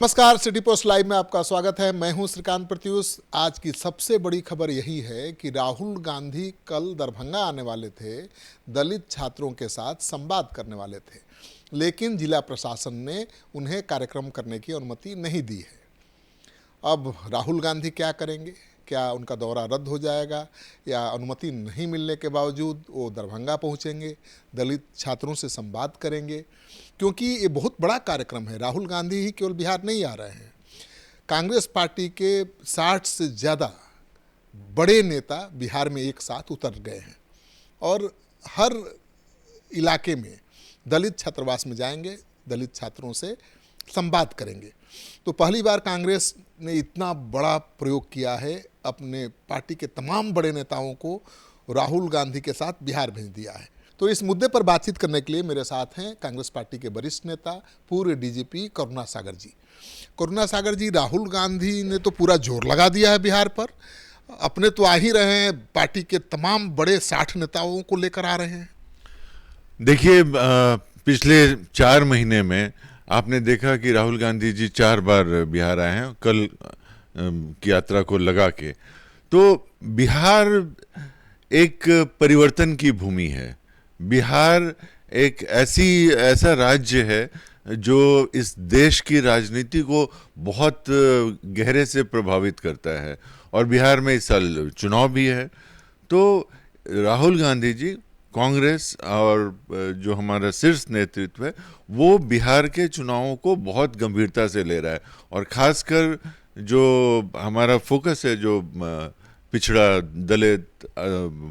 नमस्कार, city post live में आपका स्वागत है। मैं हूं श्रीकांत प्रत्युष। आज की सबसे बड़ी खबर यही है कि राहुल गांधी कल दरभंगा आने वाले थे, दलित छात्रों के साथ संवाद करने वाले थे, लेकिन जिला प्रशासन ने उन्हें कार्यक्रम करने की अनुमति नहीं दी है। अब राहुल गांधी क्या करेंगे? क्या उनका दौरा रद्द हो जाएगा या अनुमति नहीं मिलने के बावजूद वो दरभंगा पहुंचेंगे, दलित छात्रों से संवाद करेंगे? क्योंकि ये बहुत बड़ा कार्यक्रम है। राहुल गांधी ही केवल बिहार नहीं आ रहे हैं, कांग्रेस पार्टी के 60 से ज़्यादा बड़े नेता बिहार में एक साथ उतर गए हैं और हर इलाके में दलित छात्रावास में जाएंगे, दलित छात्रों से संवाद करेंगे। तो पहली बार कांग्रेस ने इतना बड़ा प्रयोग किया है, अपने पार्टी के तमाम बड़े नेताओं को राहुल गांधी के साथ बिहार भेज दिया है। तो इस मुद्दे पर बातचीत करने के लिए मेरे साथ हैं कांग्रेस पार्टी के वरिष्ठ नेता, पूर्व डीजीपी करुणा सागर जी। करुणा सागर जी, राहुल गांधी ने तो पूरा जोर लगा दिया है बिहार पर, अपने तो आ ही रहे हैं, पार्टी के तमाम बड़े 60 नेताओं को लेकर आ रहे हैं। देखिए, पिछले 4 महीने में आपने देखा कि राहुल गांधी जी 4 बार बिहार आए हैं, कल की यात्रा को लगा के। तो बिहार एक परिवर्तन की भूमि है। बिहार एक ऐसा राज्य है जो इस देश की राजनीति को बहुत गहरे से प्रभावित करता है, और बिहार में इस साल चुनाव भी है। तो राहुल गांधी जी, कांग्रेस और जो हमारा शीर्ष नेतृत्व है, वो बिहार के चुनावों को बहुत गंभीरता से ले रहा है, और खासकर जो हमारा फोकस है, जो पिछड़ा, दलित,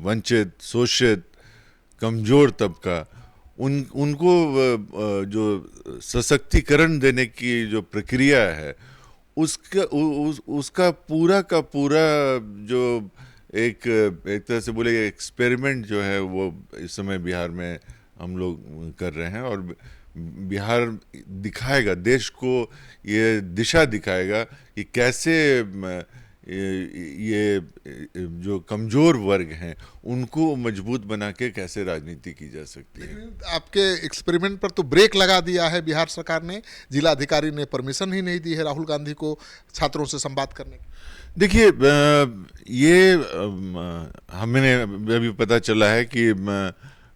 वंचित, शोषित, कमजोर तबका, उनको जो सशक्तिकरण देने की जो प्रक्रिया है, उसका पूरा का पूरा जो एक तरह से बोले एक्सपेरिमेंट जो है, वो इस समय बिहार में हम लोग कर रहे हैं। और बिहार दिखाएगा देश को, ये दिशा दिखाएगा कि कैसे ये जो कमजोर वर्ग हैं उनको मजबूत बना के कैसे राजनीति की जा सकती है। आपके एक्सपेरिमेंट पर तो ब्रेक लगा दिया है बिहार सरकार ने। जिला अधिकारी ने परमिशन ही नहीं दी है राहुल गांधी को छात्रों से संवाद करने की। देखिए, ये हमें अभी पता चला है कि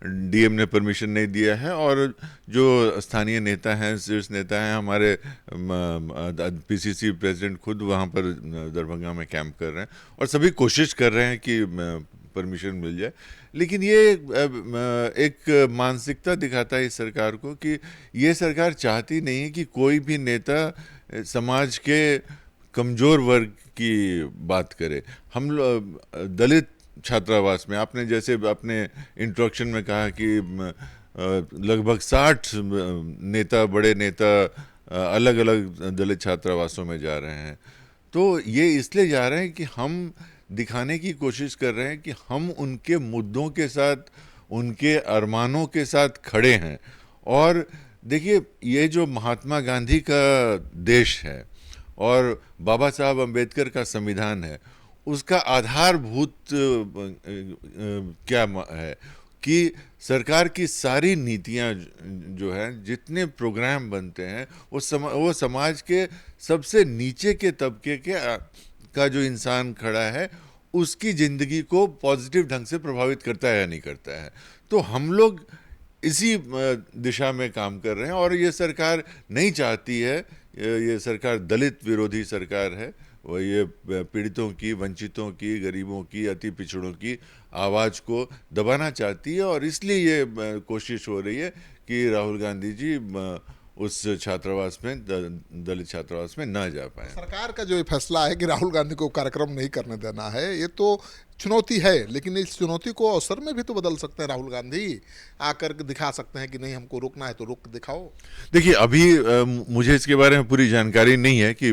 डीएम ने परमिशन नहीं दिया है, और जो स्थानीय नेता हैं, शीर्ष नेता हैं हमारे, पीसीसी प्रेसिडेंट खुद वहाँ पर दरभंगा में कैंप कर रहे हैं, और सभी कोशिश कर रहे हैं कि परमिशन मिल जाए। लेकिन ये एक मानसिकता दिखाता है इस सरकार को कि ये सरकार चाहती नहीं है कि कोई भी नेता समाज के कमज़ोर वर्ग की बात करे। हम दलित छात्रावास में, आपने जैसे अपने इंट्रोडक्शन में कहा कि लगभग 60 नेता, बड़े नेता अलग अलग दलित छात्रावासों में जा रहे हैं। तो ये इसलिए जा रहे हैं कि हम दिखाने की कोशिश कर रहे हैं कि हम उनके मुद्दों के साथ, उनके अरमानों के साथ खड़े हैं। और देखिए, ये जो महात्मा गांधी का देश है और बाबा साहब अम्बेडकर का संविधान है, उसका आधारभूत क्या है कि सरकार की सारी नीतियां जो है, जितने प्रोग्राम बनते हैं, वो समाज के सबसे नीचे के तबके का जो इंसान खड़ा है, उसकी ज़िंदगी को पॉजिटिव ढंग से प्रभावित करता है या नहीं करता है। तो हम लोग इसी दिशा में काम कर रहे हैं, और ये सरकार नहीं चाहती है, ये सरकार दलित विरोधी सरकार है। वो ये पीड़ितों की, वंचितों की, गरीबों की, अति पिछड़ों की आवाज़ को दबाना चाहती है, और इसलिए ये कोशिश हो रही है कि राहुल गांधी जी उस छात्रावास में, दलित छात्रावास में ना जा पाए। सरकार का जो ये फैसला है कि राहुल गांधी को कार्यक्रम नहीं करने देना है, ये तो चुनौती है, लेकिन इस चुनौती को अवसर में भी तो बदल सकते हैं। राहुल गांधी आकर दिखा सकते हैं कि नहीं, हमको रुकना है तो रुक दिखाओ। देखिए, अभी मुझे इसके बारे में पूरी जानकारी नहीं है कि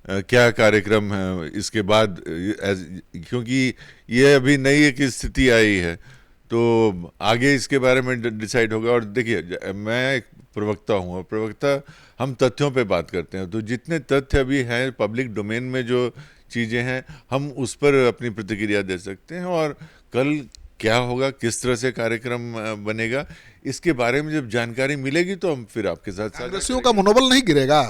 क्या कार्यक्रम है इसके बाद, क्योंकि ये अभी नई एक स्थिति आई है, तो आगे इसके बारे में डिसाइड होगा। और देखिए, मैं एक प्रवक्ता हूँ, और प्रवक्ता हम तथ्यों पे बात करते हैं। तो जितने तथ्य अभी हैं पब्लिक डोमेन में, जो चीज़ें हैं, हम उस पर अपनी प्रतिक्रिया दे सकते हैं। और कल क्या होगा, किस तरह से कार्यक्रम बनेगा, इसके बारे में जब जानकारी मिलेगी तो हम फिर आपके साथ कांग्रेसियों का मनोबल नहीं गिरेगा।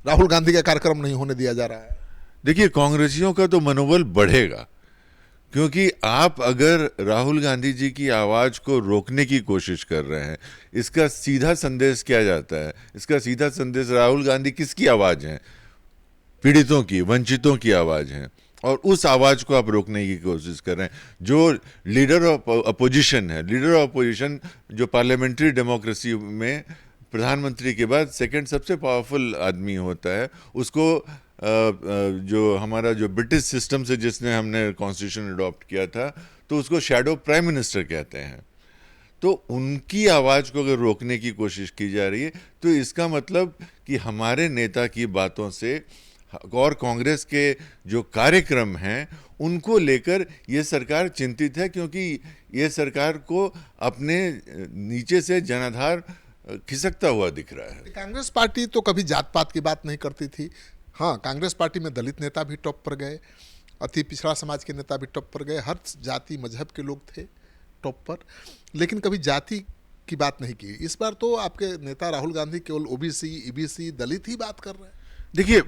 राहुल गांधी का कार्यक्रम नहीं होने दिया जा रहा है? देखिए, कांग्रेसियों का तो मनोबल बढ़ेगा, क्योंकि आप अगर राहुल गांधी जी की आवाज को रोकने की कोशिश कर रहे हैं, इसका सीधा संदेश क्या जाता है? इसका सीधा संदेश, राहुल गांधी किसकी आवाज है? पीड़ितों की, वंचितों की आवाज है, और उस आवाज को आप रोकने की कोशिश कर रहे हैं। जो लीडर ऑफ अपोजिशन है, लीडर ऑफ अपोजिशन जो पार्लियामेंट्री डेमोक्रेसी में प्रधानमंत्री के बाद सेकंड सबसे पावरफुल आदमी होता है, उसको जो हमारा जो ब्रिटिश सिस्टम से जिसने हमने कॉन्स्टिट्यूशन अडॉप्ट किया था, तो उसको शैडो प्राइम मिनिस्टर कहते हैं। तो उनकी आवाज को अगर रोकने की कोशिश की जा रही है, तो इसका मतलब कि हमारे नेता की बातों से और कांग्रेस के जो कार्यक्रम हैं उनको लेकर ये सरकार चिंतित है, क्योंकि ये सरकार को अपने नीचे से जनाधार खिसकता हुआ दिख रहा है। कांग्रेस पार्टी तो कभी जात पात की बात नहीं करती थी। हाँ, कांग्रेस पार्टी में दलित नेता भी टॉप पर गए, अति पिछड़ा समाज के नेता भी टॉप पर गए, हर जाति मजहब के लोग थे टॉप पर, लेकिन कभी जाति की बात नहीं की। इस बार तो आपके नेता राहुल गांधी केवल ओबीसी, ईबीसी, दलित ही बात कर रहे हैं। देखिए,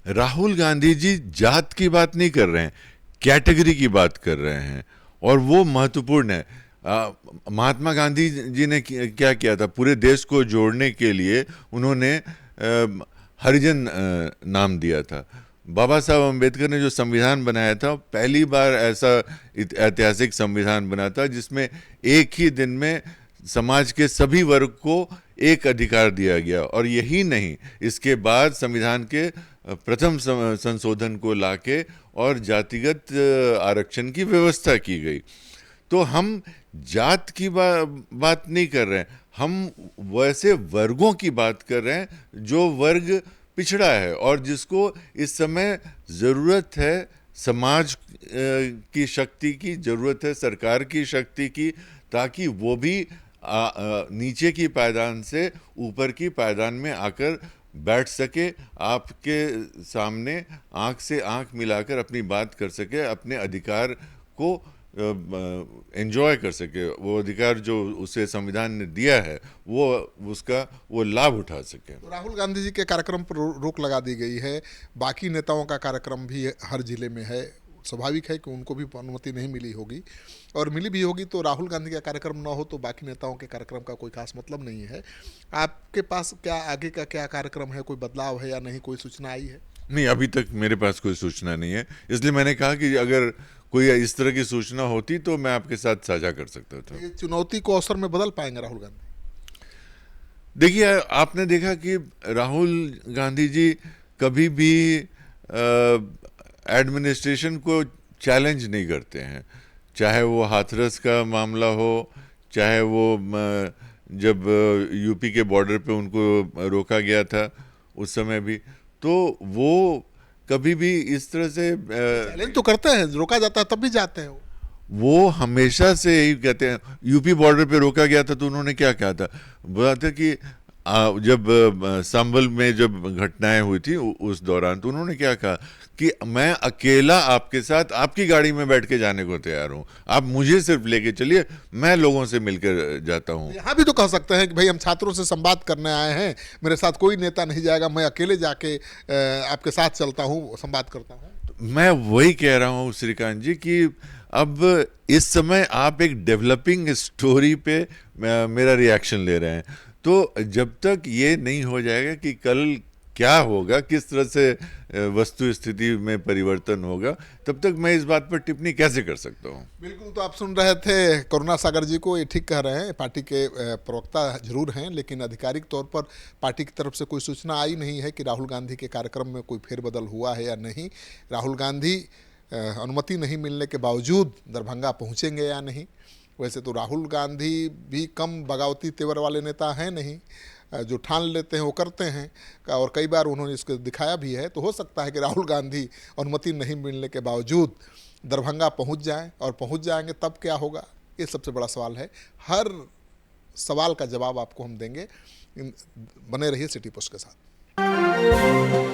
राहुल गांधी जी जात की बात नहीं कर रहे हैं, कैटेगरी की बात कर रहे हैं, और वो महत्वपूर्ण है। महात्मा गांधी जी ने क्या किया था? पूरे देश को जोड़ने के लिए उन्होंने हरिजन नाम दिया था। बाबा साहब अम्बेडकर ने जो संविधान बनाया था, पहली बार ऐसा ऐतिहासिक संविधान बना था जिसमें एक ही दिन में समाज के सभी वर्ग को एक अधिकार दिया गया। और यही नहीं, इसके बाद संविधान के प्रथम संशोधन को लाके और जातिगत आरक्षण की व्यवस्था की गई। तो हम जात की बात नहीं कर रहे हैं, हम वैसे वर्गों की बात कर रहे हैं जो वर्ग पिछड़ा है और जिसको इस समय ज़रूरत है समाज की शक्ति की, ज़रूरत है सरकार की शक्ति की, ताकि वो भी नीचे की पायदान से ऊपर की पायदान में आकर बैठ सके, आपके सामने आंख से आंख मिलाकर अपनी बात कर सके, अपने अधिकार को एंजॉय कर सके, वो अधिकार जो उसे संविधान ने दिया है वो लाभ उठा सके। तो राहुल गांधी जी के कार्यक्रम पर रोक लगा दी गई है, बाकी नेताओं का कार्यक्रम भी हर जिले में है। स्वाभाविक है कि उनको भी अनुमति नहीं मिली होगी, और मिली भी होगी तो राहुल गांधी का कार्यक्रम ना हो तो बाकी नेताओं के कार्यक्रम का कोई खास मतलब नहीं है। आपके पास क्या आगे का क्या कार्यक्रम है, कोई बदलाव है या नहीं, कोई सूचना आई है? नहीं, अभी तक मेरे पास कोई सूचना नहीं है, इसलिए मैंने कहा कि अगर कोई इस तरह की सूचना होती तो मैं आपके साथ साझा कर सकता था। ये चुनौती को अवसर में बदल पाएंगे राहुल गांधी? देखिए, आपने देखा कि राहुल गांधी जी कभी भी एडमिनिस्ट्रेशन को चैलेंज नहीं करते हैं, चाहे वो हाथरस का मामला हो, चाहे वो जब यूपी के बॉर्डर पे उनको रोका गया था उस समय भी, तो वो कभी भी इस तरह से चैलेंज तो करते हैं, रोका जाता है तब भी जाते हैं। वो हमेशा से यही कहते हैं। यूपी बॉर्डर पे रोका गया था तो उन्होंने क्या कहा था? बोला था कि जब संभल में जब घटनाएं हुई थी उस दौरान, तो उन्होंने क्या कहा कि मैं अकेला आपके साथ आपकी गाड़ी में बैठ के जाने को तैयार हूं, आप मुझे सिर्फ लेके चलिए, मैं लोगों से मिलकर जाता हूं। यहाँ भी तो कह सकते हैं कि भाई हम छात्रों से संवाद करने आए हैं, मेरे साथ कोई नेता नहीं जाएगा, मैं अकेले जाके आपके साथ चलता हूँ, संवाद करता हूँ। मैं वही कह रहा हूँ श्रीकांत जी कि अब इस समय आप एक डेवलपिंग स्टोरी पे मेरा रिएक्शन ले रहे हैं, तो जब तक ये नहीं हो जाएगा कि कल क्या होगा, किस तरह से वस्तु स्थिति में परिवर्तन होगा, तब तक मैं इस बात पर टिप्पणी कैसे कर सकता हूँ? बिल्कुल। तो आप सुन रहे थे करुणा सागर जी को, ये ठीक कह रहे हैं, पार्टी के प्रवक्ता जरूर हैं, लेकिन आधिकारिक तौर पर पार्टी की तरफ से कोई सूचना आई नहीं है कि राहुल गांधी के कार्यक्रम में कोई फेरबदल हुआ है या नहीं। राहुल गांधी अनुमति नहीं मिलने के बावजूद दरभंगा पहुँचेंगे या नहीं। वैसे तो राहुल गांधी भी कम बगावती तेवर वाले नेता हैं नहीं, जो ठान लेते हैं वो करते हैं, और कई बार उन्होंने इसको दिखाया भी है। तो हो सकता है कि राहुल गांधी अनुमति नहीं मिलने के बावजूद दरभंगा पहुंच जाएं, और पहुंच जाएंगे तब क्या होगा, ये सबसे बड़ा सवाल है। हर सवाल का जवाब आपको हम देंगे। बने रहिए सिटी पोस्ट के साथ।